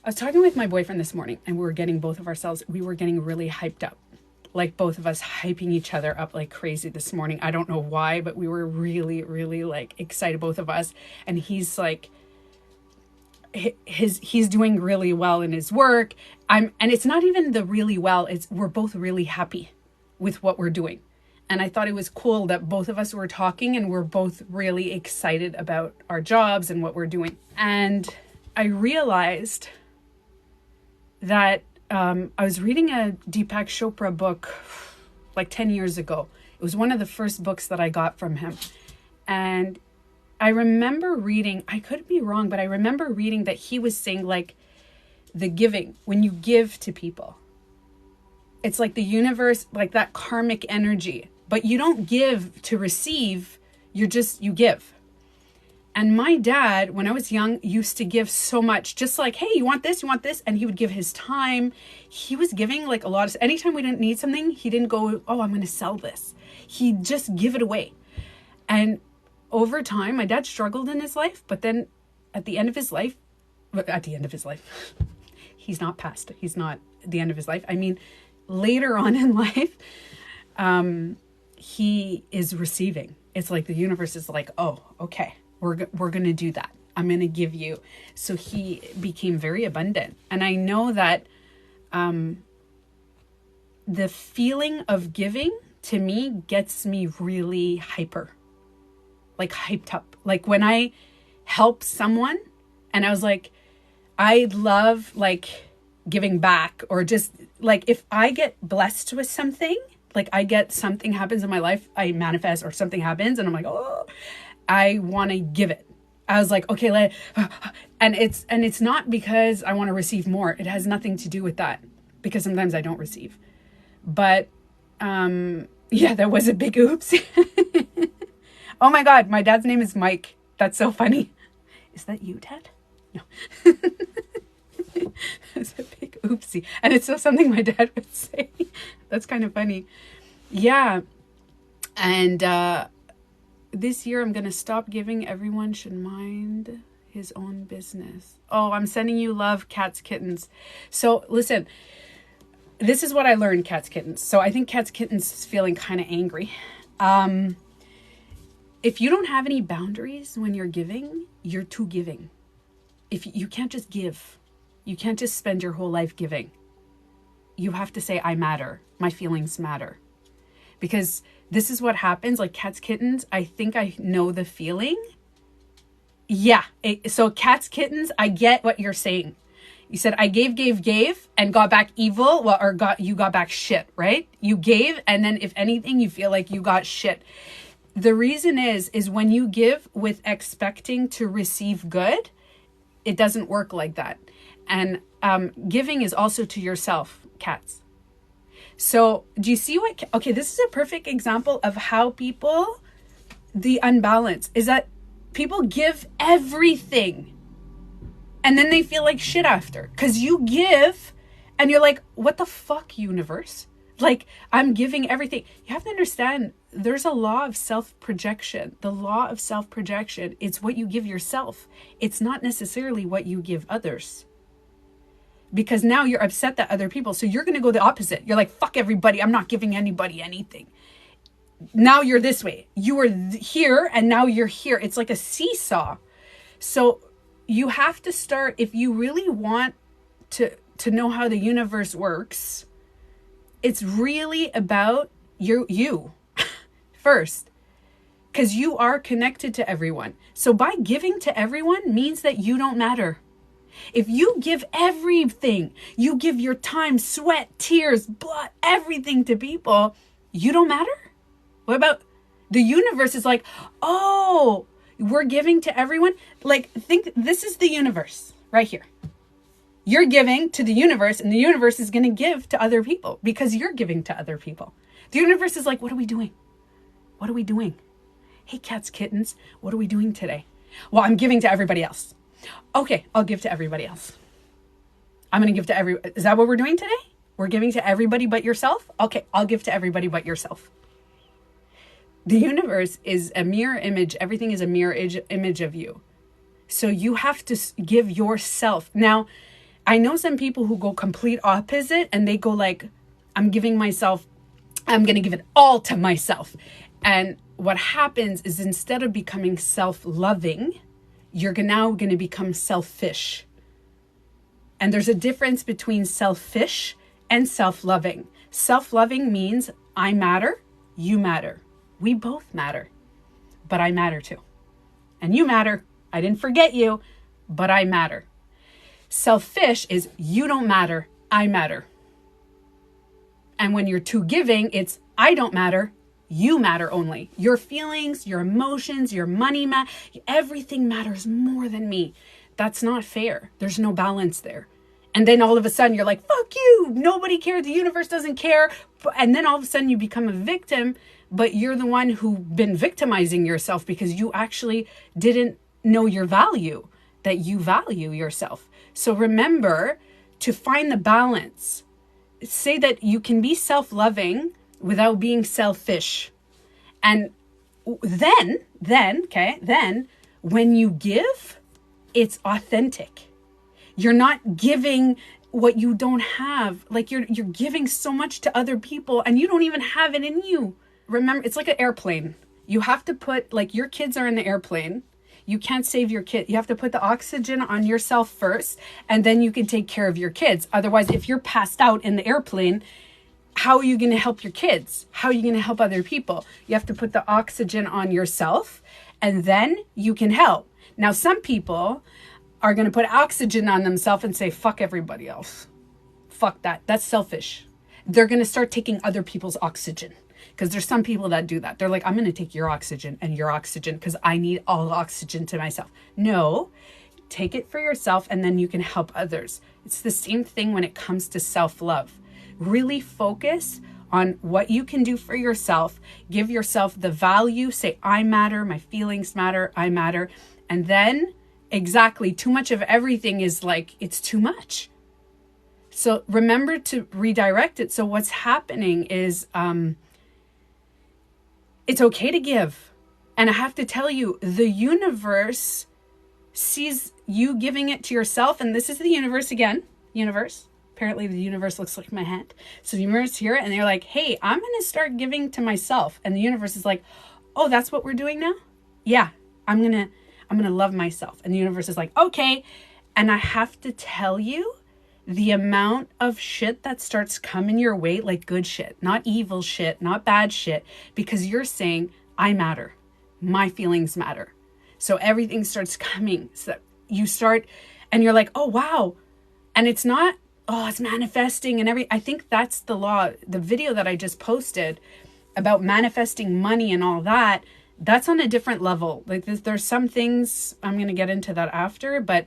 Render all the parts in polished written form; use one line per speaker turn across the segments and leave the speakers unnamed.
I was talking with my boyfriend this morning and we were getting really hyped up. Like both of us hyping each other up like crazy this morning. I don't know why, but we were really, really like excited, both of us. And he's like, he's doing really well in his work. And it's not even the really well, we're both really happy with what we're doing. And I thought it was cool that both of us were talking and we're both really excited about our jobs and what we're doing. And I realized that I was reading a Deepak Chopra book like 10 years ago. It was one of the first books that I got from him. And I remember reading, I could be wrong, but I remember reading that he was saying like the giving, when you give to people, it's like the universe, like that karmic energy, but you don't give to receive, you give. And my dad, when I was young, used to give so much, just like, hey, you want this? And he would give his time. He was giving like a lot of, anytime we didn't need something, he didn't go, oh, I'm going to sell this. He'd just give it away. And over time, my dad struggled in his life, but then at the end of his life, he's not past, he's not at the end of his life. I mean, later on in life, he is receiving. It's like the universe is like, oh, okay. We're going to do that. I'm going to give you. So he became very abundant. And I know that the feeling of giving to me gets me really hyped up. Like when I help someone and I was like, I love like giving back, or just like if I get blessed with something, like I get something happens in my life, I manifest or something happens and I'm like, oh, I want to give it. I was like, okay, and it's not because I want to receive more. It has nothing to do with that, because sometimes I don't receive. But yeah, that was a big oops. Oh my God, my dad's name is Mike. That's so funny. Is that you, Dad? No. It's a big oopsie. And it's so something my dad would say. That's kind of funny. Yeah. And this year I'm going to stop giving. Everyone should mind his own business. Oh, I'm sending you love, cats, kittens. So listen, this is what I learned, cats, kittens. So I think cats, kittens is feeling kind of angry. If you don't have any boundaries when you're giving, you're too giving. If you can't just give, you can't just spend your whole life giving. You have to say, I matter. My feelings matter. Because this is what happens, like cats, kittens, I think I know the feeling. Yeah. So cats, kittens, I get what you're saying. You said, I gave, and got back evil. Well, or you got back shit, right? You gave, and then if anything, you feel like you got shit. The reason is when you give with expecting to receive good, it doesn't work like that. And giving is also to yourself, cats. So do you see okay, this is a perfect example of how the unbalance is that people give everything and then they feel like shit after, because you give and you're like, what the fuck, universe? Like, I'm giving everything. You have to understand, there's a law of self-projection. The law of self-projection, it's what you give yourself. It's not necessarily what you give others. Because now you're upset at other people. So you're going to go the opposite. You're like, fuck everybody. I'm not giving anybody anything. Now you're this way. You were here and now you're here. It's like a seesaw. So you have to start, if you really want to know how the universe works, it's really about you first. Because you are connected to everyone. So by giving to everyone means that you don't matter. If you give everything, you give your time, sweat, tears, blood, everything to people, you don't matter? What about the universe is like, oh, we're giving to everyone? Like, think this is the universe right here. You're giving to the universe and the universe is going to give to other people because you're giving to other people. The universe is like, what are we doing? What are we doing? Hey, cats, kittens, what are we doing today? Well, I'm giving to everybody else. Okay, I'll give to everybody else. I'm going to give to is that what we're doing today? We're giving to everybody but yourself? Okay, I'll give to everybody but yourself. The universe is a mirror image. Everything is a mirror image of you. So you have to give yourself. Now, I know some people who go complete opposite and they go like, I'm going to give it all to myself. And what happens is instead of becoming self-loving, you're now going to become selfish. And there's a difference between selfish and self-loving. Self-loving means I matter, you matter. We both matter, but I matter too. And you matter. I didn't forget you, but I matter. Selfish is you don't matter, I matter. And when you're too giving, it's I don't matter, you matter only. Your feelings, your emotions, your money, everything matters more than me. That's not fair. There's no balance there. And then all of a sudden you're like, fuck you. Nobody cares. The universe doesn't care. And then all of a sudden you become a victim, but you're the one who's been victimizing yourself because you actually didn't know your value, that you value yourself. So remember to find the balance. Say that you can be self-loving without being selfish. And then when you give, it's authentic. You're not giving what you don't have. Like you're giving so much to other people and you don't even have it in you. Remember, it's like an airplane. You have to put, like your kids are in the airplane. You can't save your kid. You have to put the oxygen on yourself first, and then you can take care of your kids. Otherwise, if you're passed out in the airplane, how are you going to help your kids? How are you going to help other people? You have to put the oxygen on yourself, and then you can help. Now, some people are going to put oxygen on themselves and say, fuck everybody else. Fuck that. That's selfish. They're going to start taking other people's oxygen. Because there's some people that do that. They're like, I'm going to take your oxygen and your oxygen because I need all oxygen to myself. No, take it for yourself and then you can help others. It's the same thing when it comes to self-love. Really focus on what you can do for yourself. Give yourself the value. Say, I matter. My feelings matter. I matter. And then exactly, too much of everything is like, it's too much. So remember to redirect it. So what's happening is, it's okay to give. And I have to tell you, the universe sees you giving it to yourself. And this is the universe again. Universe. Apparently the universe looks like my hand. So the universe here and they're like, hey, I'm going to start giving to myself. And the universe is like, oh, that's what we're doing now? Yeah, I'm going to love myself. And the universe is like, okay. And I have to tell you, the amount of shit that starts coming your way, like good shit, not evil shit, not bad shit, because you're saying, I matter. My feelings matter. So everything starts coming. So you start and you're like, oh, wow. And it's not, oh, it's manifesting and I think that's the law. The video that I just posted about manifesting money and all that, that's on a different level. Like there's some things, I'm going to get into that after, but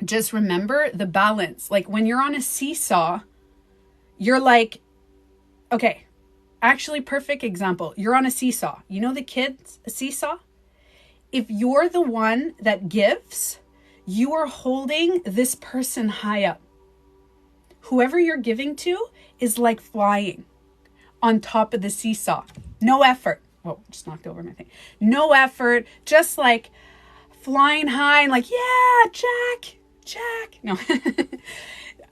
just remember the balance. Like when you're on a seesaw, you're like, okay, actually perfect example. You're on a seesaw. You know the kids, a seesaw? If you're the one that gives, you are holding this person high up. Whoever you're giving to is like flying on top of the seesaw. No effort. Whoa, just knocked over my thing. No effort. Just like flying high and like, yeah, Jack. No,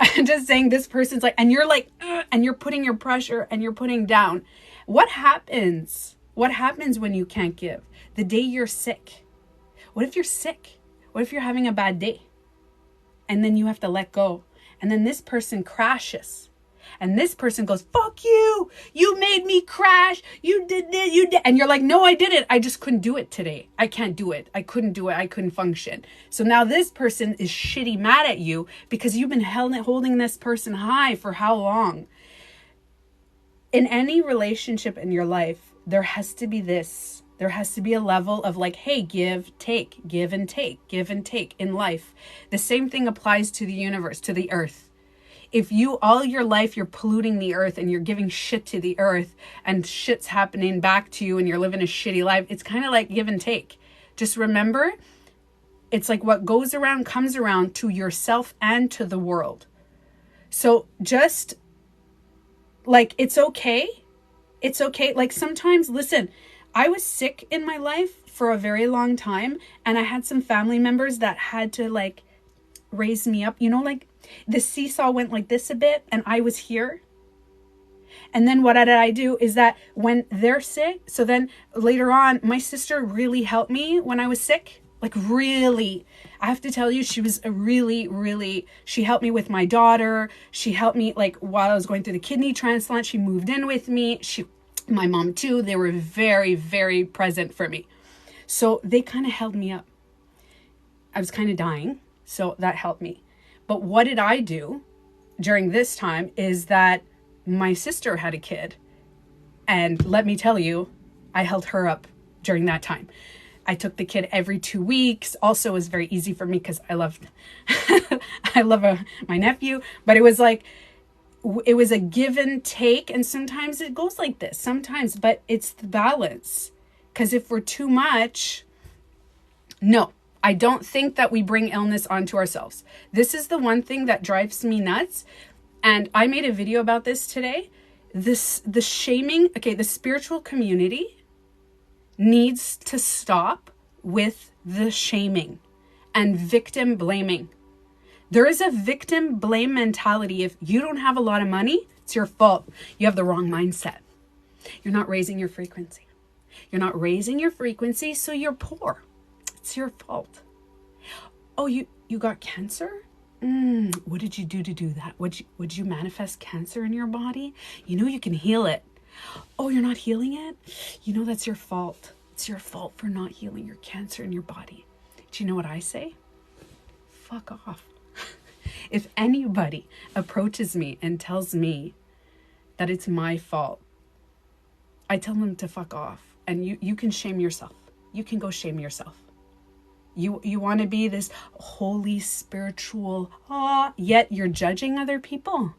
I'm just saying this person's like, and you're like, and you're putting your pressure and you're putting down. What happens? What happens when you can't give? The day you're sick. What if you're sick? What if you're having a bad day? And then you have to let go. And then this person crashes. And this person goes, fuck you. You made me crash. You did it. You did. And you're like, no, I didn't. I just couldn't do it today. I can't do it. I couldn't do it. I couldn't function. So now this person is shitty mad at you because you've been holding this person high for how long? In any relationship in your life, there has to be this. There has to be a level of like, hey, give, take, give and take, give and take in life. The same thing applies to the universe, to the earth. If you, all your life, you're polluting the earth and you're giving shit to the earth and shit's happening back to you and you're living a shitty life, it's kind of like give and take. Just remember, it's like what goes around comes around to yourself and to the world. So just like, it's okay. It's okay. Like sometimes, listen, I was sick in my life for a very long time and I had some family members that had to like raise me up, you know, like The seesaw went like this a bit and I was here. And then what did I do is that when they're sick, so then later on, my sister really helped me when I was sick. Like really, I have to tell you, she was she helped me with my daughter. She helped me like while I was going through the kidney transplant. She moved in with me. My mom too, they were very, very present for me. So they kind of held me up. I was kind of dying, so that helped me. But what did I do during this time is that my sister had a kid. And let me tell you, I held her up during that time. I took the kid every 2 weeks. Also, it was very easy for me because I love my nephew. But it was like, it was a give and take. And sometimes it goes like this, sometimes, but it's the balance. Because if we're too much, no, I don't think that we bring illness onto ourselves. This is the one thing that drives me nuts. And I made a video about this today. The shaming, okay, the spiritual community needs to stop with the shaming and victim blaming. There is a victim blame mentality. If you don't have a lot of money, it's your fault. You have the wrong mindset. You're not raising your frequency. You're not raising your frequency, so you're poor. It's your fault. Oh, you got cancer? What did you do to do that? Would you manifest cancer in your body? You know you can heal it. Oh, you're not healing it? You know that's your fault. It's your fault for not healing your cancer in your body. Do you know what I say? Fuck off. If anybody approaches me and tells me that it's my fault, I tell them to fuck off. And you can shame yourself. You can go shame yourself. You want to be this holy spiritual, yet you're judging other people.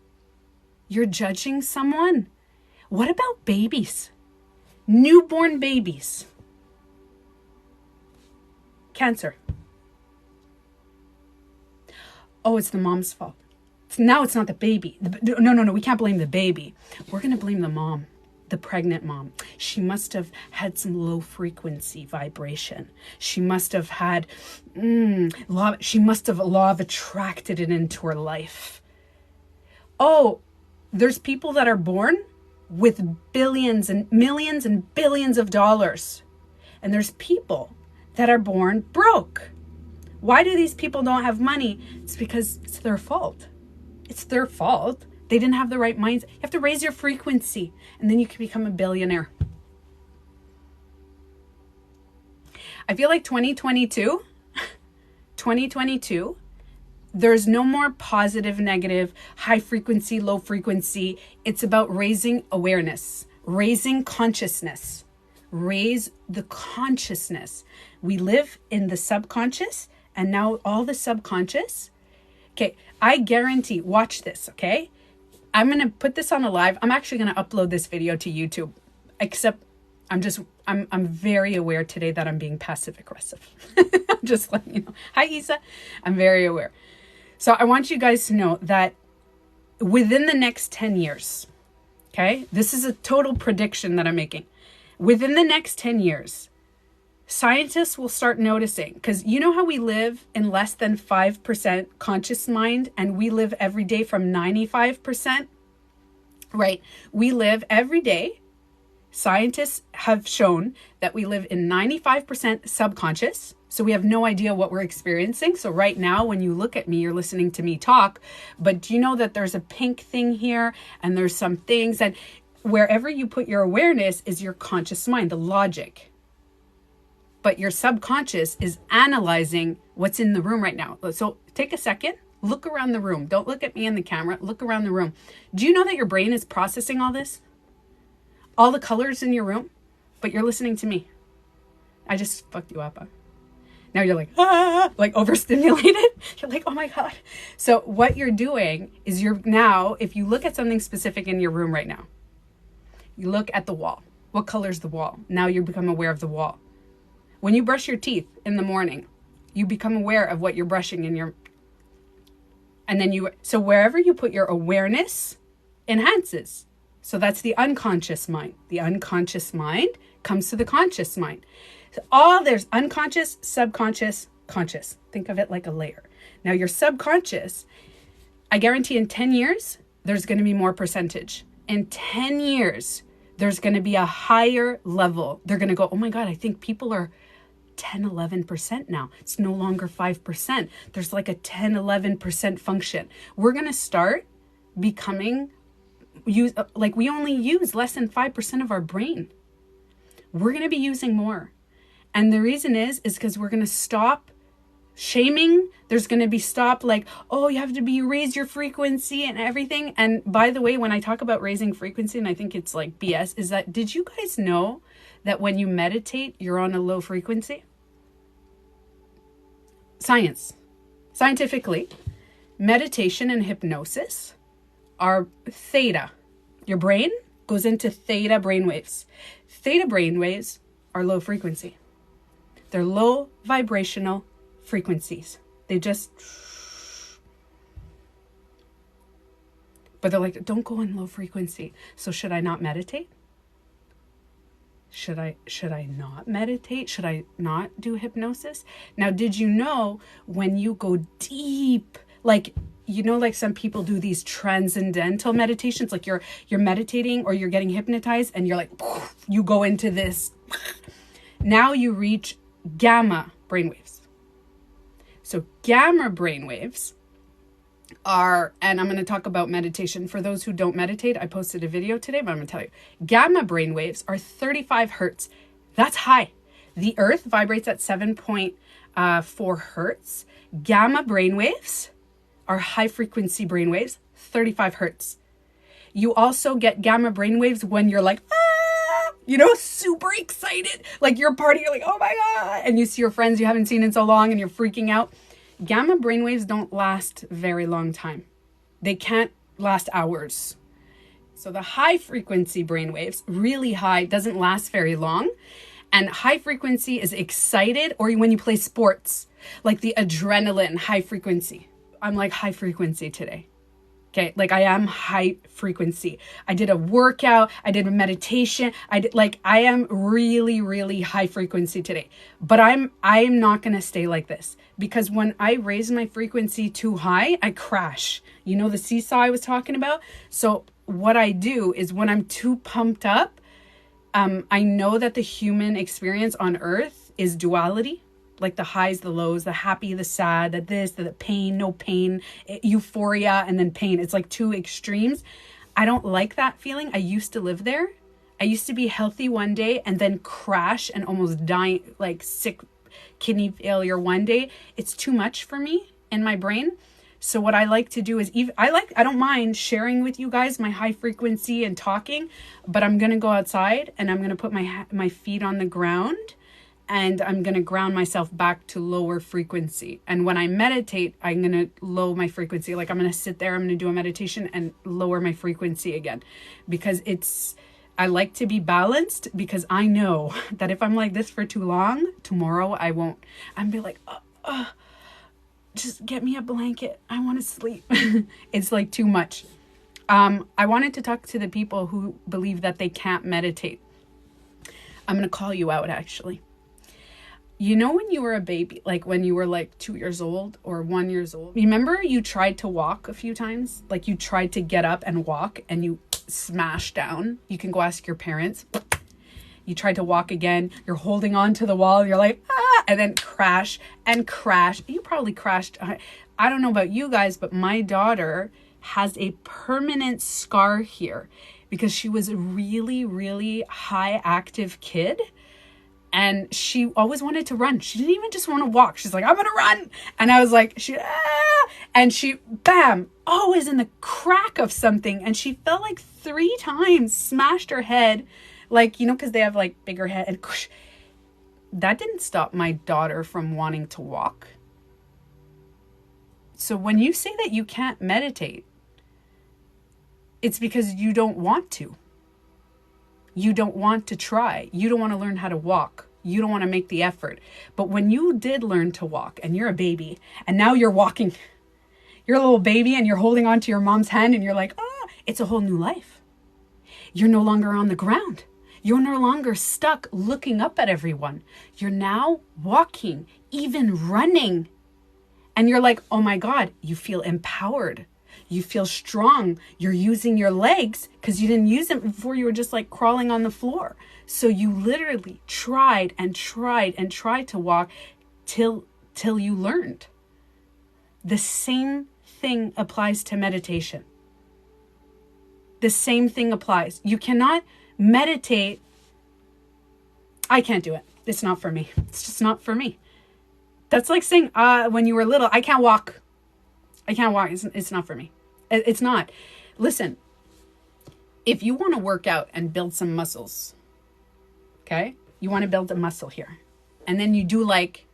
You're judging someone. What about babies? Newborn babies. Cancer. Oh, it's the mom's fault. Now it's not the baby. No, we can't blame the baby. We're going to blame the mom, the pregnant mom. She must have had some low frequency vibration. She must have had, she must have law of attracted it into her life. Oh, there's people that are born with billions and millions and billions of dollars. And there's people that are born broke. Why do these people don't have money? It's because it's their fault. It's their fault. They didn't have the right mindset. You have to raise your frequency and then you can become a billionaire. I feel like 2022, there's no more positive, negative, high frequency, low frequency. It's about raising awareness, raising consciousness, raise the consciousness. We live in the subconscious and now all the subconscious. Okay, I guarantee, watch this, okay? I'm going to put this on a live. I'm actually going to upload this video to YouTube, except I'm very aware today that I'm being passive aggressive. I'm just letting you know. Hi, Isa. I'm very aware. So I want you guys to know that within the next 10 years, okay, this is a total prediction that I'm making. Within the next 10 years, scientists will start noticing, because you know how we live in less than 5% conscious mind and we live every day from 95%, right? We live every day. Scientists have shown that we live in 95% subconscious. So we have no idea what we're experiencing. So right now, when you look at me, you're listening to me talk, but do you know that there's a pink thing here and there's some things, and wherever you put your awareness is your conscious mind, the logic. But your subconscious is analyzing what's in the room right now. So take a second, look around the room. Don't look at me in the camera, look around the room. Do you know that your brain is processing all this? All the colors in your room, but you're listening to me. I just fucked you up. Huh? Now you're like overstimulated. You're like, oh my God. So what you're doing is if you look at something specific in your room right now, you look at the wall. What color's the wall? Now you become aware of the wall. When you brush your teeth in the morning, you become aware of what you're brushing so wherever you put your awareness enhances. So that's the unconscious mind. The unconscious mind comes to the conscious mind. So there's unconscious, subconscious, conscious. Think of it like a layer. Now your subconscious I guarantee in 10 years, there's going to be more percentage. In 10 years, there's going to be a higher level. They're going to go, oh my God, I think people are 10, 11% now. It's no longer 5%. There's like a 10, 11% function. We're going to start becoming, like we only use less than 5% of our brain. We're going to be using more. And the reason is because we're going to stop shaming. There's going to be stop like, oh, you have to raise your frequency and everything. And by the way, when I talk about raising frequency, and I think it's like BS, is that, did you guys know that when you meditate, you're on a low frequency? Scientifically, meditation and hypnosis are theta. Your brain goes into theta brainwaves. Theta brainwaves are low frequency. They're low vibrational frequencies. They just, but they're like, don't go in low frequency. So should I not meditate? Should I not meditate? Should I not do hypnosis? Now, did you know when you go deep, like, you know, like some people do these transcendental meditations, like you're meditating or you're getting hypnotized and you're like, you go into this. Now you reach gamma brainwaves. So gamma brainwaves are, and I'm going to talk about meditation. For those who don't meditate, I posted a video today, but I'm going to tell you. Gamma brainwaves are 35 hertz. That's high. The earth vibrates at 7.4 hertz. Gamma brainwaves are high frequency brainwaves, 35 hertz. You also get gamma brainwaves when you're like, you know, super excited. Like you're partying, you're like, oh my God. And you see your friends you haven't seen in so long and you're freaking out. Gamma brainwaves don't last very long time. They can't last hours. So the high frequency brainwaves, really high, doesn't last very long. And high frequency is excited, or when you play sports, like the adrenaline, high frequency. I'm like high frequency today. Okay, like I am high frequency. I did a workout, I did a meditation, I am really, really high frequency today. But I'm not gonna stay like this, because when I raise my frequency too high, I crash. You know the seesaw I was talking about? So what I do is when I'm too pumped up, I know that the human experience on earth is duality. Like the highs, the lows, the happy, the sad, the pain, no pain, euphoria, and then pain. It's like two extremes. I don't like that feeling. I used to live there. I used to be healthy one day and then crash and almost die, like sick, kidney failure one day. It's too much for me in my brain. So what I like to do is, I don't mind sharing with you guys my high frequency and talking, but I'm going to go outside and I'm going to put my feet on the ground. And I'm going to ground myself back to lower frequency. And when I meditate, I'm going to lower my frequency. Like I'm going to sit there, I'm going to do a meditation and lower my frequency again. Because I like to be balanced, because I know that if I'm like this for too long, tomorrow I won't. I'm be like, just get me a blanket. I want to sleep. It's like too much. I wanted to talk to the people who believe that they can't meditate. I'm going to call you out actually. You know, when you were a baby, like when you were like 2 years old or 1 year old, remember you tried to walk a few times? Like you tried to get up and walk and you smashed down. You can go ask your parents. You tried to walk again. You're holding on to the wall. You're like, and then crash and crash. You probably crashed. I don't know about you guys, but my daughter has a permanent scar here because she was a really, really high active kid. And she always wanted to run. She didn't even just want to walk. She's like, I'm going to run. And I was like, and she, bam, always in the crack of something. And she fell like 3 times, smashed her head. Like, you know, because they have like bigger head. And that didn't stop my daughter from wanting to walk. So when you say that you can't meditate, it's because you don't want to. You don't want to try. You don't want to learn how to walk. You don't want to make the effort. But when you did learn to walk and you're a baby and now you're walking, you're a little baby and you're holding on to your mom's hand and you're like, it's a whole new life. You're no longer on the ground. You're no longer stuck looking up at everyone. You're now walking, even running. And you're like, oh my God, you feel empowered. You feel strong. You're using your legs because you didn't use them before. You were just like crawling on the floor. So you literally tried and tried and tried to walk till you learned. The same thing applies to meditation. The same thing applies. You cannot meditate. I can't do it. It's not for me. It's just not for me. That's like saying, when you were little, I can't walk. I can't walk. It's not for me. It's not. Listen, if you want to work out and build some muscles, okay? You want to build a muscle here. And then you do like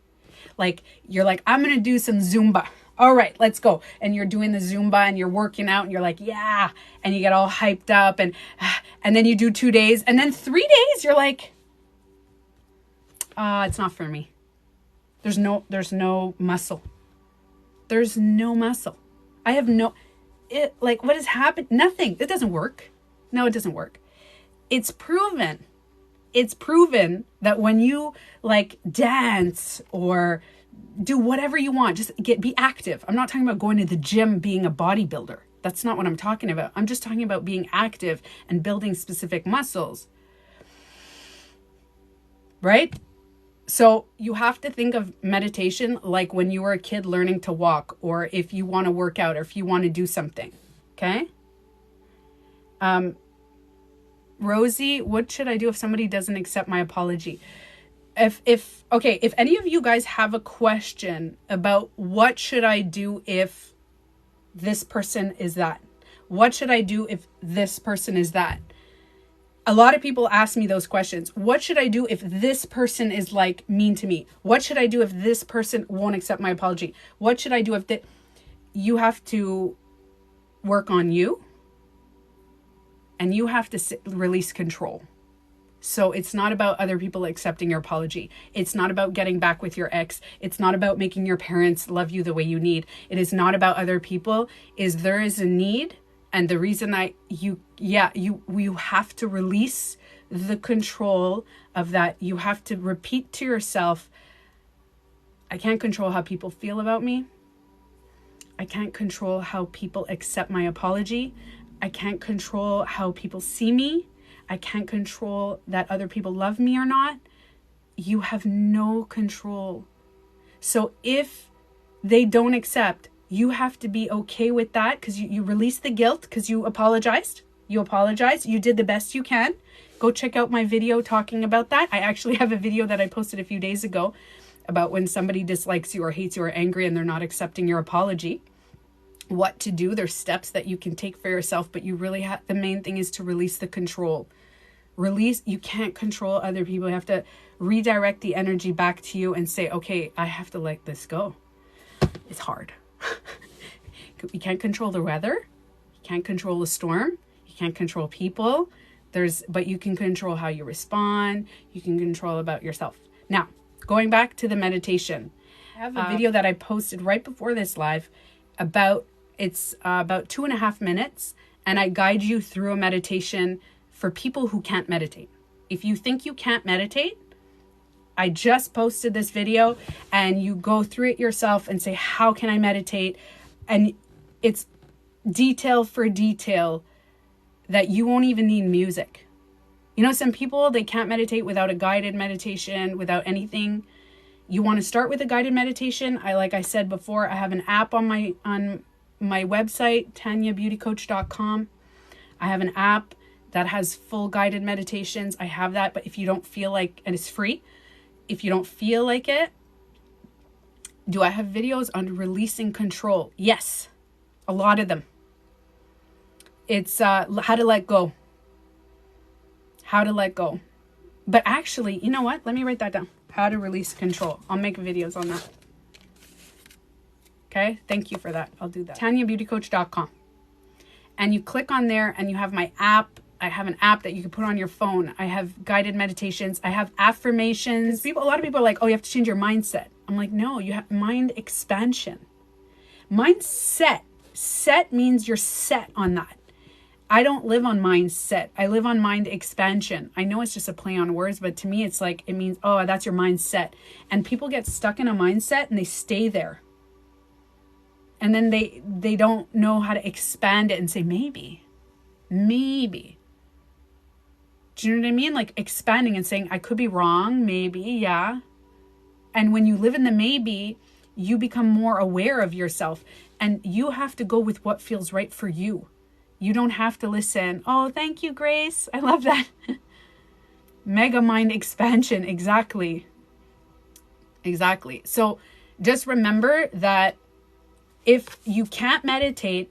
you're like, I'm going to do some Zumba. All right, let's go. And you're doing the Zumba and you're working out and you're like, yeah. And you get all hyped up and then you do 2 days. And then 3 days, you're like, it's not for me. There's no muscle. There's no muscle. I have what has happened? Nothing. It doesn't work. No, it doesn't work. It's proven. It's proven that when you like dance or do whatever you want, just be active. I'm not talking about going to the gym, being a bodybuilder. That's not what I'm talking about. I'm just talking about being active and building specific muscles. Right? So you have to think of meditation like when you were a kid learning to walk, or if you want to work out, or if you want to do something. Okay? Rosie, what should I do if somebody doesn't accept my apology? If any of you guys have a question about what should I do if this person is that? What should I do if this person is that? A lot of people ask me those questions. What should I do if this person is like mean to me? What should I do if this person won't accept my apology? What should I do if you have to work on you, and you have to release control. So it's not about other people accepting your apology. It's not about getting back with your ex. It's not about making your parents love you the way you need. It is not about other people. There is a need. And the reason you have to release the control of that. You have to repeat to yourself, I can't control how people feel about me. I can't control how people accept my apology. I can't control how people see me. I can't control that other people love me or not. You have no control. So if they don't accept, you have to be okay with that, because you release the guilt because you apologized. You did the best you can. Go check out my video talking about that. I actually have a video that I posted a few days ago about when somebody dislikes you or hates you or angry and they're not accepting your apology. What to do. There's steps that you can take for yourself, but you really the main thing is to release the control. You can't control other people. You have to redirect the energy back to you and say, okay, I have to let this go. It's hard. You can't control the weather. You can't control the storm. You can't control people. But you can control how you respond. You can control about yourself. Now, going back to the meditation, I have a video that I posted right before this live about 2.5 minutes, and I guide you through a meditation for people who can't meditate. If you think you can't meditate, I just posted this video, and you go through it yourself and say, how can I meditate? And it's detail for detail that you won't even need music. You know, some people, they can't meditate without a guided meditation, without anything. You want to start with a guided meditation. Like I said before, I have an app on my website, tanyabeautycoach.com. I have an app that has full guided meditations. I have that, but if you don't feel like, and it's free, if you don't feel like it, do I have videos on releasing control? Yes, a lot of them. It's how to let go. How to let go. But actually, you know what? Let me write that down. How to release control. I'll make videos on that. Okay, thank you for that. I'll do that. TanyaBeautyCoach.com. And you click on there and you have my app. I have an app that you can put on your phone. I have guided meditations. I have affirmations. A lot of people are like, oh, you have to change your mindset. I'm like, no, you have mind expansion. Mindset. Set means you're set on that. I don't live on mindset. I live on mind expansion. I know it's just a play on words, but to me, it's like, it means, oh, that's your mindset. And people get stuck in a mindset and they stay there. And then they don't know how to expand it and say, maybe. Do you know what I mean? Like expanding and saying, I could be wrong, maybe, yeah. And when you live in the maybe, you become more aware of yourself, and you have to go with what feels right for you. You don't have to listen. Oh, thank you, Grace. I love that. Mega mind expansion. Exactly. So just remember that if you can't meditate,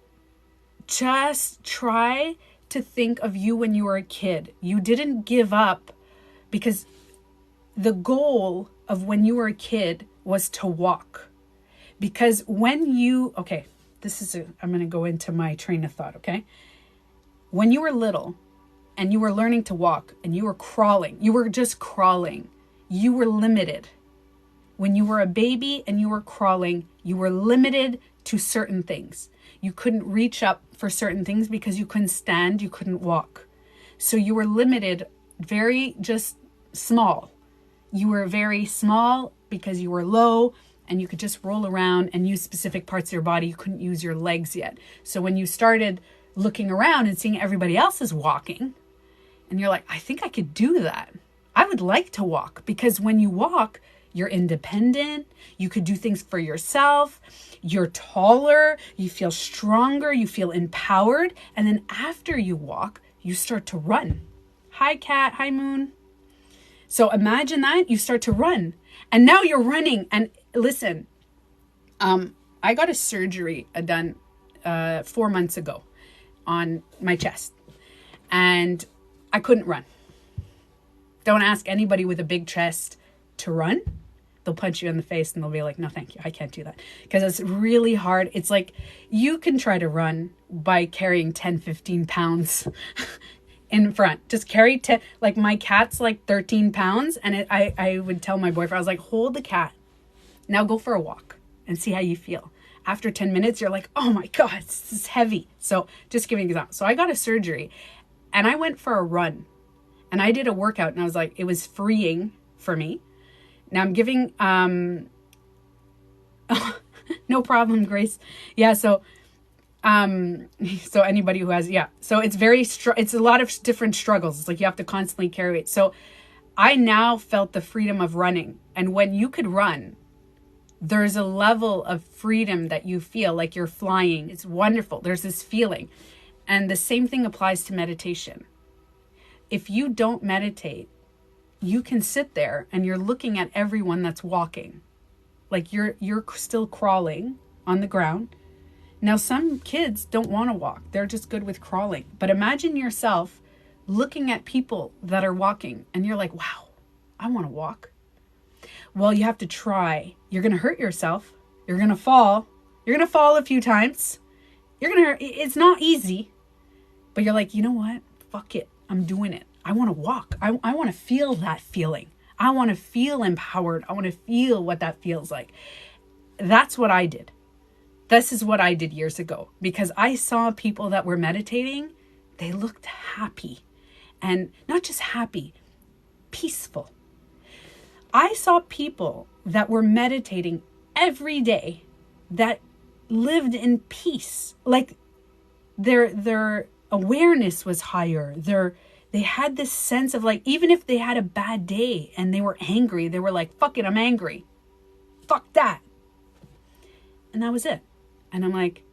just try to think of you when you were a kid. You didn't give up, because the goal of when you were a kid was to walk. Because when you, okay, I'm going to go into my train of thought, okay? When you were little and you were learning to walk and you were crawling, you were just crawling, you were limited. When you were a baby and you were crawling, you were limited to certain things. You couldn't reach up for certain things because you couldn't stand, you couldn't walk. So you were limited, very just small. You were very small because you were low and you could just roll around and use specific parts of your body. You couldn't use your legs yet. So when you started looking around and seeing everybody else is walking, and you're like, I think I could do that. I would like to walk, because when you walk, you're independent. You could do things for yourself. You're taller. You feel stronger. You feel empowered. And then after you walk, you start to run. Hi, Cat. Hi, Moon. So imagine that you start to run, and now you're running. And listen, I got a surgery done 4 months ago on my chest, and I couldn't run. Don't ask anybody with a big chest to run. They'll punch you in the face and they'll be like, no, thank you. I can't do that, because it's really hard. It's like you can try to run by carrying 10, 15 pounds in front. Just carry 10, like my cat's like 13 pounds. And I would tell my boyfriend, I was like, hold the cat. Now go for a walk and see how you feel. After 10 minutes, you're like, oh my God, this is heavy. So just giving an example. So I got a surgery and I went for a run and I did a workout, and I was like, it was freeing for me. Now I'm giving, no problem, Grace. Yeah. So anybody who has, so it's it's a lot of different struggles. It's like you have to constantly carry it. So I now felt the freedom of running. And when you could run, there's a level of freedom that you feel like you're flying. It's wonderful. There's this feeling. And the same thing applies to meditation. If you don't meditate, you can sit there and you're looking at everyone that's walking. Like you're still crawling on the ground. Now, some kids don't want to walk. They're just good with crawling. But imagine yourself looking at people that are walking and you're like, wow, I want to walk. Well, you have to try. You're going to hurt yourself. You're going to fall. You're going to fall a few times. It's not easy. But you're like, you know what? Fuck it. I'm doing it. I want to walk. I want to feel that feeling. I want to feel empowered. I want to feel what that feels like. That's what I did. This is what I did years ago, because I saw people that were meditating. They looked happy, and not just happy, peaceful. I saw people that were meditating every day that lived in peace. Like their awareness was higher. They had this sense of like, even if they had a bad day and they were angry, they were like, fuck it, I'm angry. Fuck that. And that was it. And I'm like,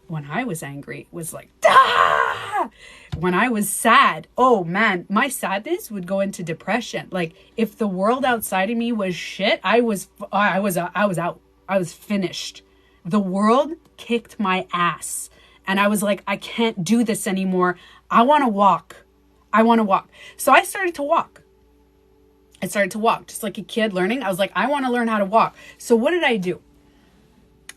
when I was angry, it was like, ah! When I was sad, oh man, my sadness would go into depression. Like if the world outside of me was shit, I was out. I was finished. The world kicked my ass. And I was like, I can't do this anymore. I want to walk. So I started to walk. Just like a kid learning. I was like, I want to learn how to walk. So what did I do?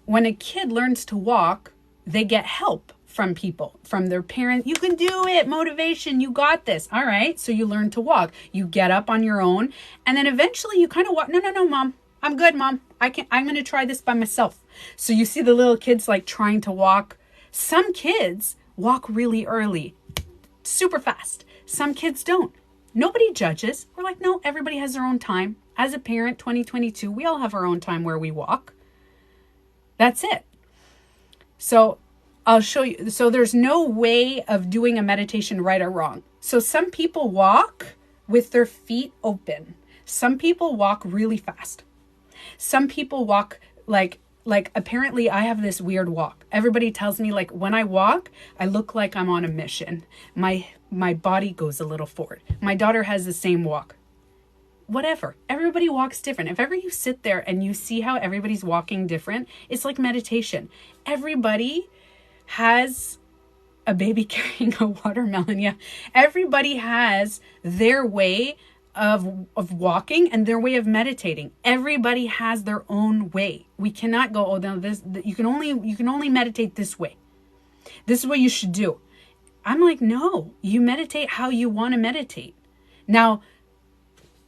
When a kid learns to walk, they get help from people, from their parents. You can do it. Motivation. You got this. All right. So you learn to walk. You get up on your own. And then eventually you kind of walk. No, mom. I'm good, mom. I'm going to try this by myself. So you see the little kids like trying to walk. Some kids walk really early, super fast. Some kids don't. Nobody judges. We're like, no, everybody has their own time. As a parent, 2022, we all have our own time where we walk. That's it. So I'll show you. So there's no way of doing a meditation right or wrong. So some people walk with their feet open. Some people walk really fast. Some people walk like apparently I have this weird walk. Everybody tells me like when I walk, I look like I'm on a mission. My body goes a little forward. My daughter has the same walk. Whatever. Everybody walks different. If ever you sit there and you see how everybody's walking different, it's like meditation. Everybody has a baby carrying a watermelon. Yeah. Everybody has their way of walking and their way of meditating. Everybody has their own way. We cannot go, oh, no, this you can only meditate this way. This is what you should do. I'm like, no, you meditate how you want to meditate. Now,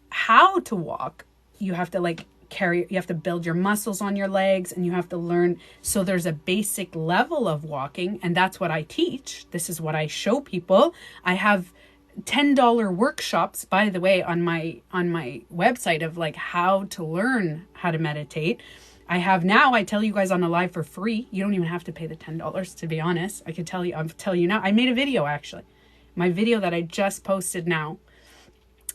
how to walk, you have to you have to build your muscles on your legs, and you have to learn. So there's a basic level of walking, and that's what I teach. This is what I show people. I have $10 workshops, by the way, on my website of like how to learn how to meditate. I have now, I tell you guys on the live for free. You don't even have to pay the $10, to be honest. I'll tell you now. I made a video, actually. My video that I just posted now.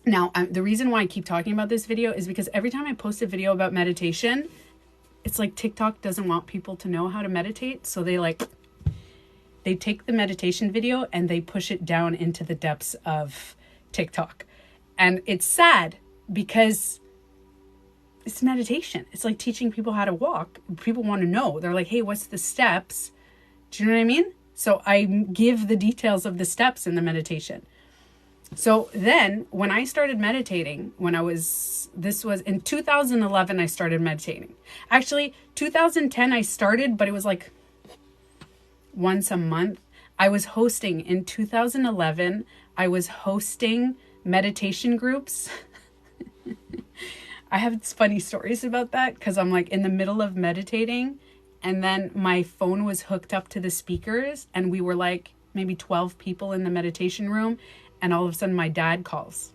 Now, the reason why I keep talking about this video is because every time I post a video about meditation, it's like TikTok doesn't want people to know how to meditate. So they take the meditation video and they push it down into the depths of TikTok. And it's sad because it's meditation. It's like teaching people how to walk. People want to know. They're like, hey, what's the steps? Do you know what I mean? So I give the details of the steps in the meditation. So then when I started meditating, this was in 2011, I started meditating. Actually, 2010 I started, but it was like once a month. I was hosting in 2011. I was hosting meditation groups. I have funny stories about that because I'm like in the middle of meditating, and then my phone was hooked up to the speakers, and we were like maybe 12 people in the meditation room, and all of a sudden my dad calls.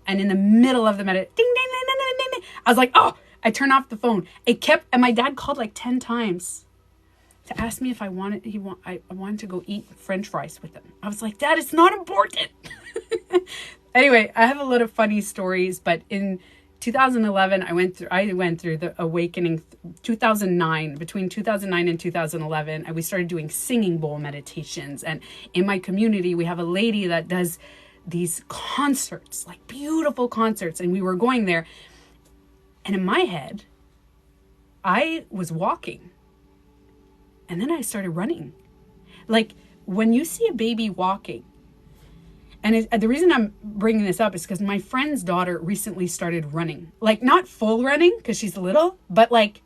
And in the middle of the ding, ding, ding, ding, ding, ding, I was like, oh, I turned off the phone. And my dad called like 10 times to ask me if I wanted to go eat French fries with him. I was like, Dad, it's not important. Anyway, I have a lot of funny stories, but in 2011, I went through the awakening. 2009, between 2009 and 2011, and we started doing singing bowl meditations. And in my community, we have a lady that does these concerts, like beautiful concerts, and we were going there. And in my head, I was walking, and then I started running. Like when you see a baby walking, and the reason I'm bringing this up is because my friend's daughter recently started running. Like not full running because she's little, but like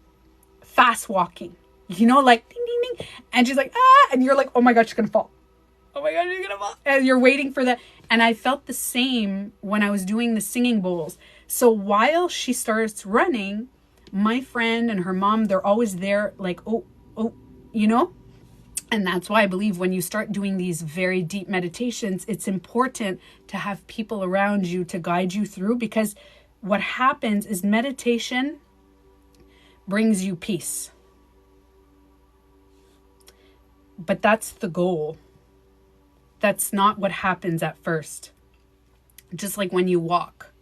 fast walking. You know, like ding, ding, ding. And she's like, ah, and you're like, oh my God, she's going to fall. Oh my God, she's going to fall. And you're waiting for that. And I felt the same when I was doing the singing bowls. So while she starts running, my friend and her mom, they're always there like, oh, you know? And that's why I believe when you start doing these very deep meditations, it's important to have people around you to guide you through, because what happens is meditation brings you peace. But that's the goal. That's not what happens at first. Just like when you walk.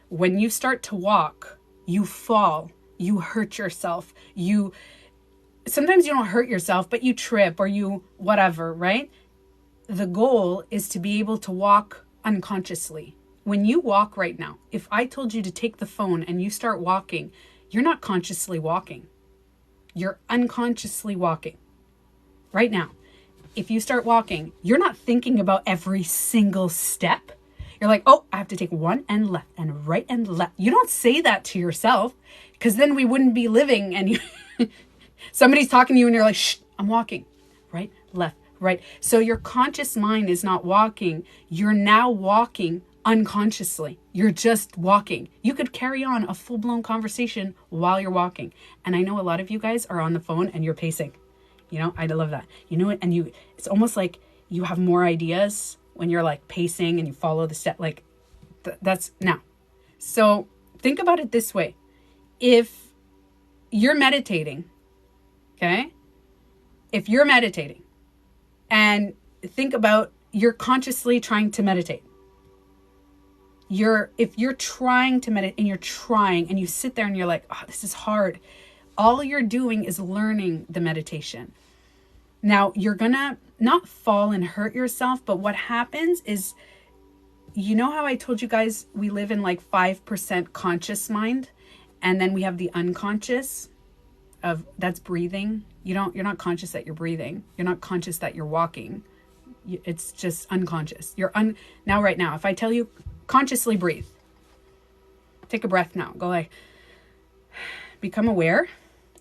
When you start to walk, you fall, you hurt yourself, sometimes you don't hurt yourself, but you trip or you whatever, right? The goal is to be able to walk unconsciously. When you walk right now, if I told you to take the phone and you start walking, you're not consciously walking. You're unconsciously walking. Right now, if you start walking, you're not thinking about every single step. You're like, oh, I have to take one and left and right and left. You don't say that to yourself, because then we wouldn't be living, and somebody's talking to you and you're like, shh, I'm walking. Right, left, right. So your conscious mind is not walking. You're now walking unconsciously. You're just walking. You could carry on a full-blown conversation while you're walking. And I know a lot of you guys are on the phone and you're pacing. You know, I love that. You know, and it's almost like you have more ideas when you're like pacing and you follow the step. Like that's now. So think about it this way. If you're meditating, okay, if you're meditating and think about you're consciously trying to meditate. If you're trying to meditate and you're trying and you sit there and you're like, oh, this is hard. All you're doing is learning the meditation. Now, you're going to not fall and hurt yourself, but what happens is, you know how I told you guys we live in like 5% conscious mind, and then we have the unconscious that's breathing. You're not conscious that you're breathing. You're not conscious that you're walking. It's just unconscious. Now, right now, if I tell you consciously breathe, take a breath now. Go like, become aware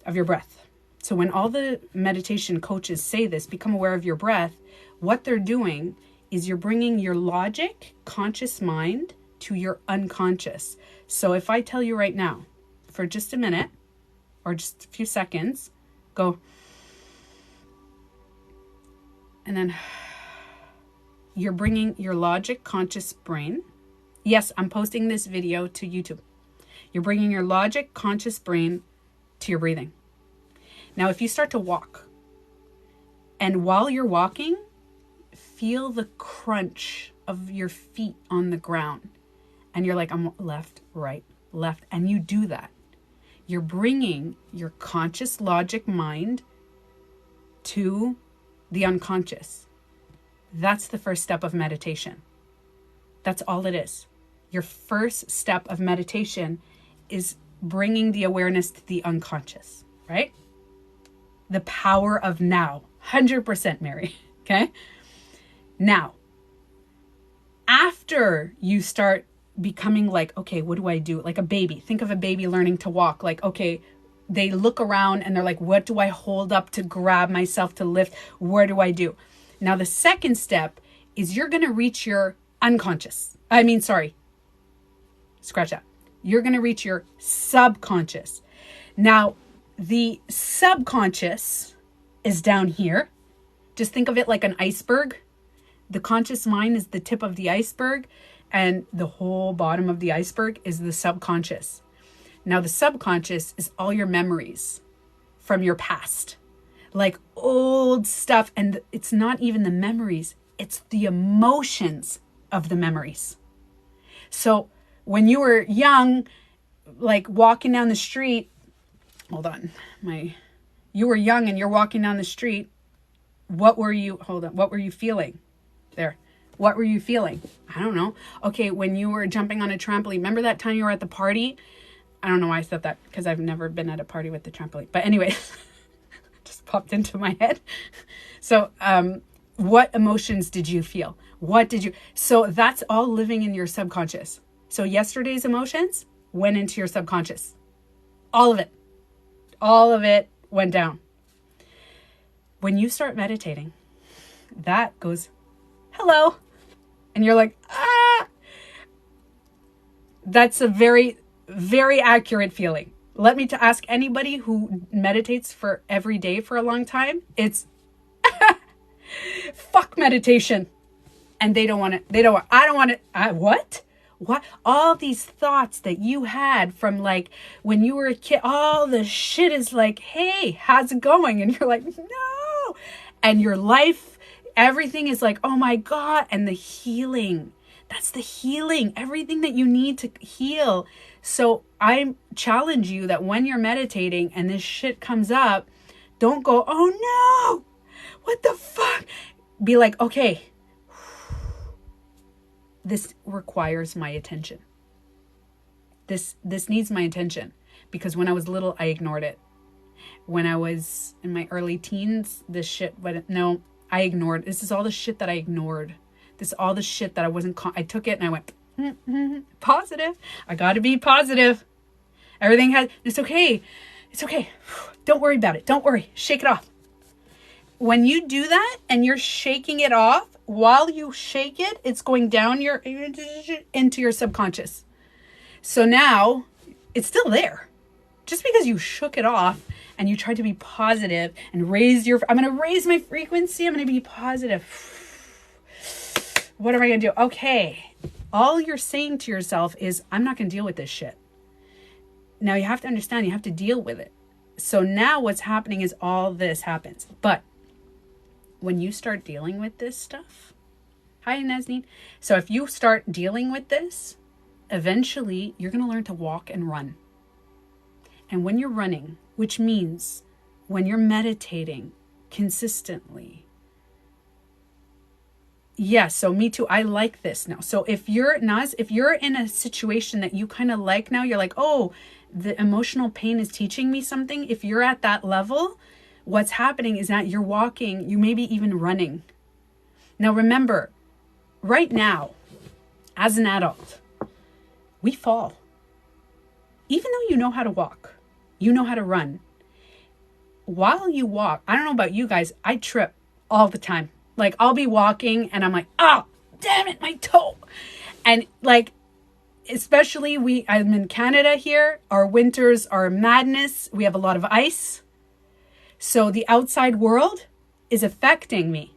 of your breath. So when all the meditation coaches say this, become aware of your breath, what they're doing is you're bringing your logic, conscious mind to your unconscious. So if I tell you right now, for just a minute or just a few seconds, go, and then you're bringing your logic, conscious brain. Yes, I'm posting this video to YouTube. You're bringing your logic, conscious brain to your breathing. Now, if you start to walk, and while you're walking, feel the crunch of your feet on the ground. And you're like, I'm left, right, left. And you do that. You're bringing your conscious logic mind to the unconscious. That's the first step of meditation. That's all it is. Your first step of meditation is bringing the awareness to the unconscious, right? The power of now. 100%, Mary. Okay? Now, after you start becoming like, okay, what do I do? Like a baby. Think of a baby learning to walk. Like, okay, they look around and they're like, what do I hold up to grab myself to lift? Where do I do? Now, the second step is you're going to reach your unconscious. Scratch that. You're going to reach your subconscious. Now, the subconscious is down here. Just think of it like an iceberg. The conscious mind is the tip of the iceberg, and the whole bottom of the iceberg is the subconscious. Now, the subconscious is all your memories from your past, like old stuff. And it's not even the memories, it's the emotions of the memories. So when you were young, like walking down the street, you were young and you're walking down the street. What were you feeling there? What were you feeling? I don't know. Okay, when you were jumping on a trampoline, remember that time you were at the party? I don't know why I said that, because I've never been at a party with the trampoline. But anyway, just popped into my head. So, what emotions did you feel? So that's all living in your subconscious. So yesterday's emotions went into your subconscious. All of it went down. When you start meditating, that goes, hello. And you're like, ah. That's a very, very accurate feeling. Let me to ask anybody who meditates for every day for a long time. It's fuck meditation. And they don't want it. I don't want it. What? All these thoughts that you had from like when you were a kid, all the shit is like, hey, how's it going? And you're like, no. And your life, everything is like, oh my God. And the healing, that's the healing, everything that you need to heal. So I challenge you that when you're meditating and this shit comes up, don't go, oh no, what the fuck? Be like, okay, this requires my attention. This needs my attention, because when I was little, I ignored it. When I was in my early teens, I ignored. This is all the shit that I ignored. This is all the shit that I wasn't, I took it and I went, positive. I got to be positive. It's okay. It's okay. Don't worry about it. Don't worry. Shake it off. When you do that and you're shaking it off, while you shake it, it's going down into your subconscious. So now it's still there. Just because you shook it off and you tried to be positive and I'm going to raise my frequency. I'm going to be positive. What am I going to do? Okay. All you're saying to yourself is, I'm not going to deal with this shit. Now you have to understand, you have to deal with it. So now what's happening is all this happens. But when you start dealing with this stuff, hi Nazneen. So if you start dealing with this, eventually you're going to learn to walk and run. And when you're running, which means when you're meditating consistently, yeah, so me too. I like this now. So if you're in a situation that you kind of like now, you're like, oh, the emotional pain is teaching me something. If you're at that level, what's happening is that you're walking, you may be even running. Now remember, right now, as an adult, we fall. Even though you know how to walk, you know how to run. While you walk, I don't know about you guys, I trip all the time. Like I'll be walking and I'm like, oh, damn it, my toe. And like, especially I'm in Canada here. Our winters are madness. We have a lot of ice. So the outside world is affecting me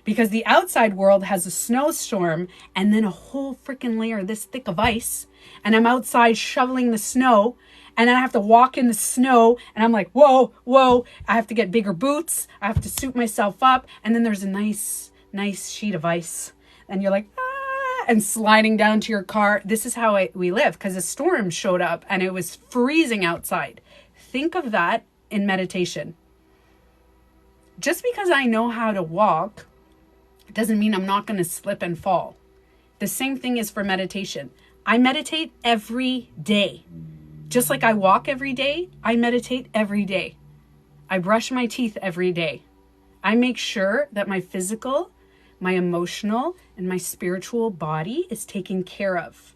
because the outside world has a snowstorm and then a whole freaking layer this thick of ice. And I'm outside shoveling the snow. And then I have to walk in the snow and I'm like, whoa, whoa. I have to get bigger boots. I have to suit myself up. And then there's a nice sheet of ice. And you're like, ah, and sliding down to your car. This is how we live because a storm showed up and it was freezing outside. Think of that in meditation. Just because I know how to walk doesn't mean I'm not going to slip and fall. The same thing is for meditation. I meditate every day. Just like I walk every day, I meditate every day. I brush my teeth every day. I make sure that my physical, my emotional, and my spiritual body is taken care of.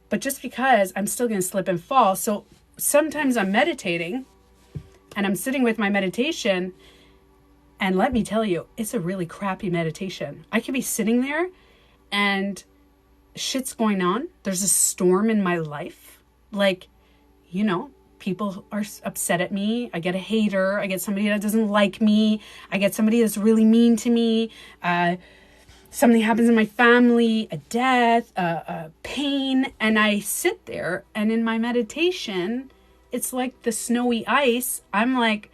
But just because I'm still going to slip and fall. So sometimes I'm meditating and I'm sitting with my meditation. And let me tell you, it's a really crappy meditation. I could be sitting there and shit's going on. There's a storm in my life. Like, you know, people are upset at me. I get a hater. I get somebody that doesn't like me. I get somebody that's really mean to me. Something happens in my family, a death, a pain. And I sit there and in my meditation, it's like the snowy ice. I'm like,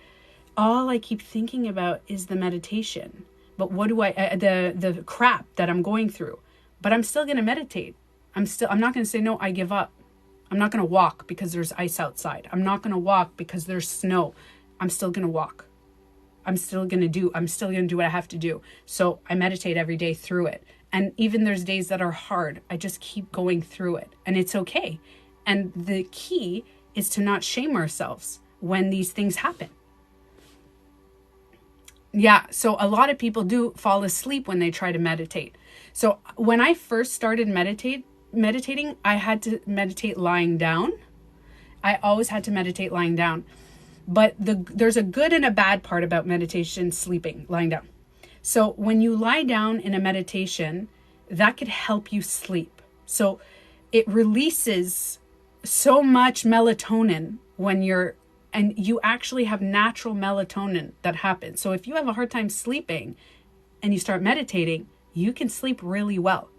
all I keep thinking about is the meditation. But what do the crap that I'm going through. But I'm still going to meditate. I'm not going to say, no, I give up. I'm not going to walk because there's ice outside. I'm not going to walk because there's snow. I'm still going to walk. I'm still going to do what I have to do. So I meditate every day through it. And even there's days that are hard. I just keep going through it and it's okay. And the key is to not shame ourselves when these things happen. Yeah. So a lot of people do fall asleep when they try to meditate. So when I first started meditating, I had to meditate lying down. I always had to meditate lying down. But there's a good and a bad part about meditation, sleeping, lying down. So when you lie down in a meditation, that could help you sleep. So it releases so much melatonin and you actually have natural melatonin that happens. So if you have a hard time sleeping and you start meditating, you can sleep really well.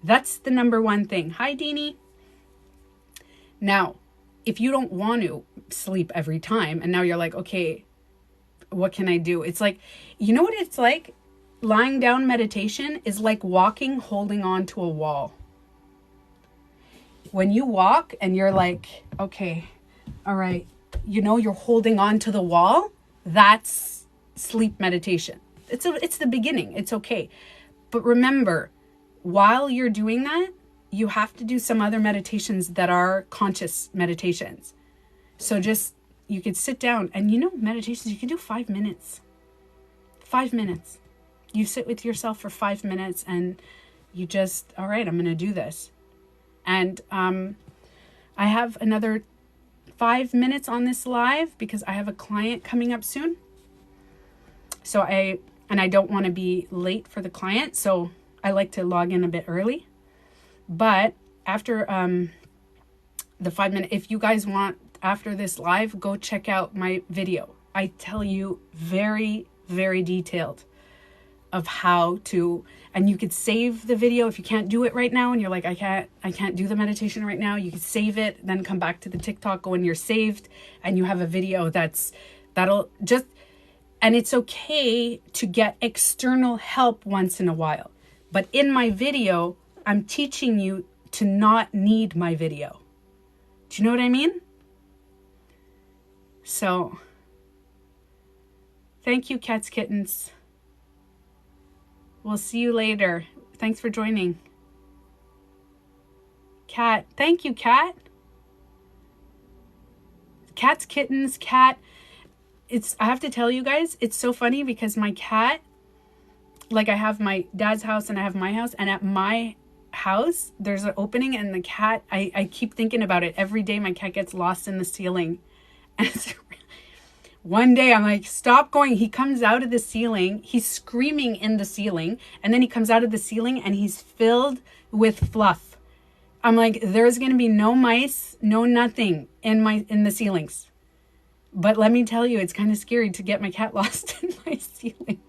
That's the number one thing. Hi, Deanie. Now, if you don't want to sleep every time and now you're like, okay, what can I do? It's like, you know what it's like? Lying down meditation is like walking, holding on to a wall. When you walk and you're like, okay, all right, you're holding on to the wall, that's sleep meditation. It's the beginning. It's okay. But remember, while you're doing that, you have to do some other meditations that are conscious meditations. So you could sit down and meditations, you can do 5 minutes. 5 minutes. You sit with yourself for 5 minutes and you just, all right, I'm going to do this. And I have another 5 minutes on this live because I have a client coming up soon. So I don't want to be late for the client. So I like to log in a bit early. But after the 5 minute, if you guys want after this live, go check out my video. I tell you very, very detailed of how to, and you could save the video if you can't do it right now and you're like, I can't do the meditation right now. You could save it, then come back to the TikTok, go in your saved, and you have a video that'll just, And it's okay to get external help once in a while. But in my video, I'm teaching you to not need my video. Do you know what I mean? So, thank you, cats, kittens. We'll see you later. Thanks for joining. Cat. Thank you, Cat. Cats, kittens, cat. I have to tell you guys, it's so funny because my cat, like I have my dad's house and I have my house, and at my house, there's an opening, and the cat, I keep thinking about it. Every day my cat gets lost in the ceiling. And one day I'm like, stop going. He comes out of the ceiling. He's screaming in the ceiling. And then he comes out of the ceiling and he's filled with fluff. I'm like, there's going to be no mice, no nothing in the ceilings. But let me tell you, it's kind of scary to get my cat lost in my ceiling.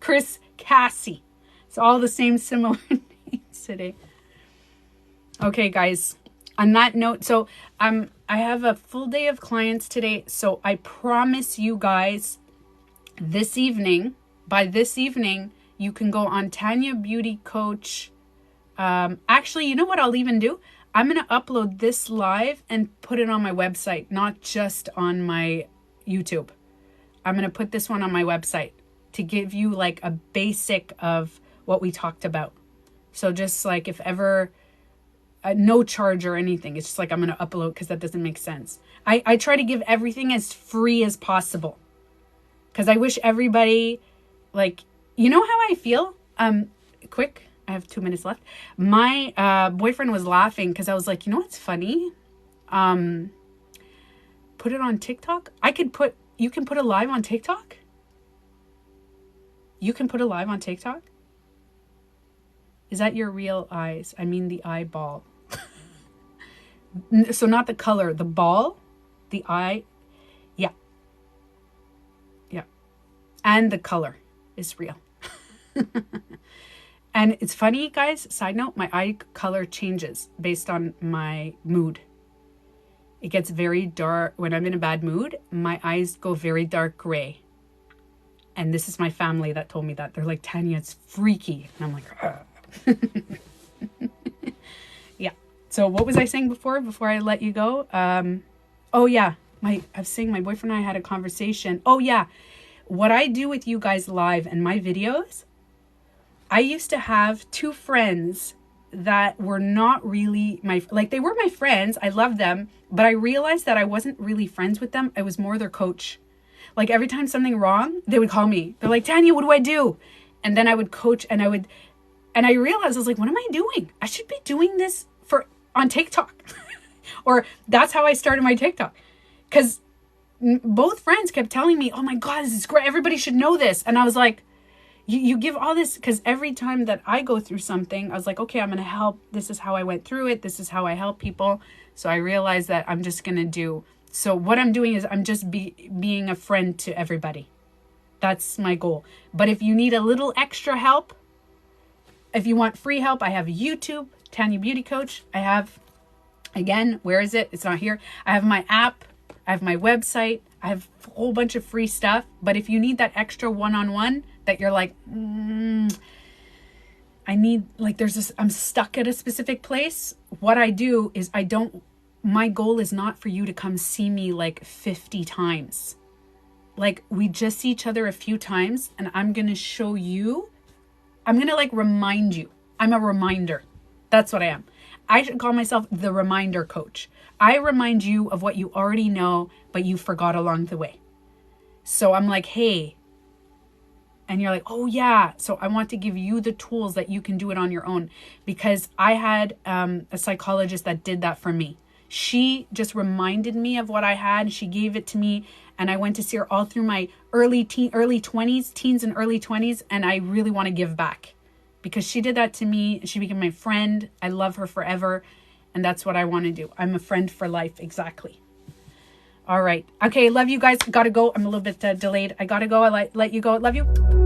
Chris Cassie. It's all the same similar names today. Okay, guys. On that note, so I have a full day of clients today. So I promise you guys this evening, by this evening, you can go on Tanya Beauty Coach. Actually, you know what I'll even do? I'm going to upload this live and put it on my website, not just on my YouTube. I'm going to put this one on my website to give you like a basic of what we talked about. So just like if ever, no charge or anything. It's just like I'm going to upload because that doesn't make sense. I try to give everything as free as possible because I wish everybody, like, you know how I feel? Quick. I have 2 minutes left. My boyfriend was laughing because I was like, you know what's funny? Put it on TikTok. You can put a live on TikTok? You can put a live on TikTok? Is that your real eyes? I mean the eyeball. So not the color, the ball, the eye. Yeah. Yeah. And the color is real. And it's funny, guys, side note, my eye color changes based on my mood. It gets very dark. When I'm in a bad mood, my eyes go very dark gray. And this is my family that told me that. They're like, Tanya, it's freaky. And I'm like, yeah. So what was I saying before I let you go? Oh, yeah. I was saying my boyfriend and I had a conversation. Oh, yeah. What I do with you guys live and my videos, I used to have 2 friends that were not really they were my friends. I loved them, but I realized that I wasn't really friends with them. I was more their coach. Like every time something wrong, they would call me. They're like, Tanya, what do I do? And then I would coach and I realized, I was like, what am I doing? I should be doing this on TikTok. Or that's how I started my TikTok. Because both friends kept telling me, oh my God, this is great. Everybody should know this. And I was like, you give all this, because every time that I go through something, I was like, okay, I'm going to help. This is how I went through it. This is how I help people. So I realized that I'm just going to do. So what I'm doing is I'm just being a friend to everybody. That's my goal. But if you need a little extra help, if you want free help, I have YouTube, Tanya Beauty Coach. I have, again, where is it? It's not here. I have my app. I have my website. I have a whole bunch of free stuff. But if you need that extra one-on-one, that you're like, I need, like, I'm stuck at a specific place. What I do is my goal is not for you to come see me like 50 times. Like, we just see each other a few times and I'm going to show you, I'm going to like remind you. I'm a reminder. That's what I am. I should call myself the reminder coach. I remind you of what you already know, but you forgot along the way. So I'm like, hey, and you're like, oh yeah. So I want to give you the tools that you can do it on your own, because I had a psychologist that did that for me. She just reminded me of what I had. She gave it to me and I went to see her all through my teens and early 20s. And I really want to give back because she did that to me. She became my friend. I love her forever. And that's what I want to do. I'm a friend for life. Exactly. All right. Okay. Love you guys. Gotta go. I'm a little bit delayed. I gotta go. I let you go. Love you.